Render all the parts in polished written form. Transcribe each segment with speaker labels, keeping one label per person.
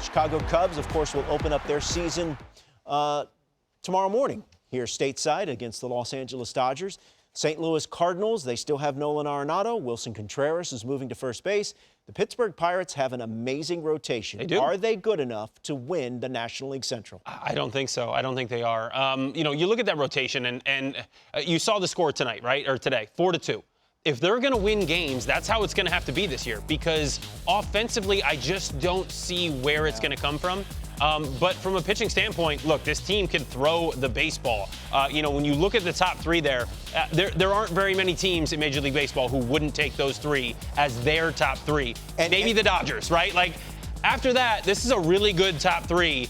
Speaker 1: Chicago Cubs, of course, will open up their season tomorrow morning here stateside against the Los Angeles Dodgers. St. Louis Cardinals, they still have Nolan Arenado. Wilson Contreras is moving to first base. The Pittsburgh Pirates have an amazing rotation.
Speaker 2: They do.
Speaker 1: Are they good enough to win the National League Central?
Speaker 2: I don't think so. I don't think they are. You look at that rotation, and you saw the score tonight, right? Or today, 4-2. If they're going to win games, that's how it's going to have to be this year, because offensively, I just don't see where it's going to come from. But from a pitching standpoint, look, this team can throw the baseball. When you look at the top three there aren't very many teams in Major League Baseball who wouldn't take those three as their top three. And maybe the Dodgers, right? Like, after that, this is a really good top three.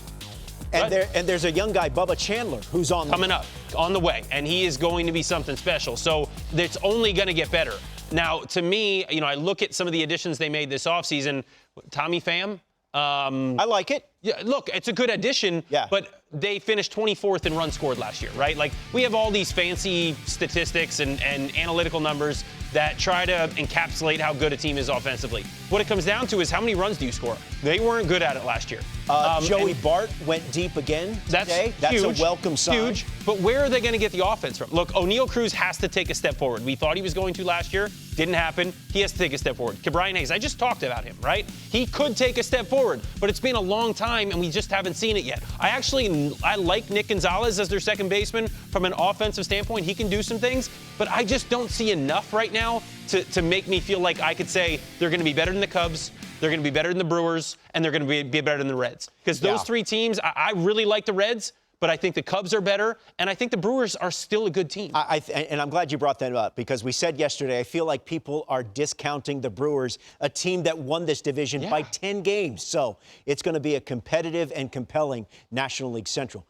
Speaker 1: And there's a young guy, Bubba Chandler, who's coming
Speaker 2: up on the way, and he is going to be something special. So it's only going to get better. Now, to me, I look at some of the additions they made this offseason. Tommy Pham.
Speaker 1: I like it.
Speaker 2: Yeah, look, it's a good addition, but they finished 24th in runs scored last year, right? Like, we have all these fancy statistics and analytical numbers that try to encapsulate how good a team is offensively. What it comes down to is how many runs do you score? They weren't good at it last year.
Speaker 1: Joey Bart went deep again today. That's
Speaker 2: huge,
Speaker 1: a welcome sign.
Speaker 2: Huge. But where are they going to get the offense from? Look, O'Neal Cruz has to take a step forward. We thought he was going to last year. Didn't happen. He has to take a step forward. Brian Hayes, I just talked about him, right? He could take a step forward, but it's been a long time, and we just haven't seen it yet. I like Nick Gonzalez as their second baseman from an offensive standpoint. He can do some things, but I just don't see enough right now to make me feel like I could say they're going to be better than the Cubs, they're going to be better than the Brewers, and they're going to be better than the Reds. Because those three teams, I really like the Reds, but I think the Cubs are better, and I think the Brewers are still a good team.
Speaker 1: And I'm glad you brought that up, because we said yesterday, I feel like people are discounting the Brewers, a team that won this division by 10 games. So it's going to be a competitive and compelling National League Central.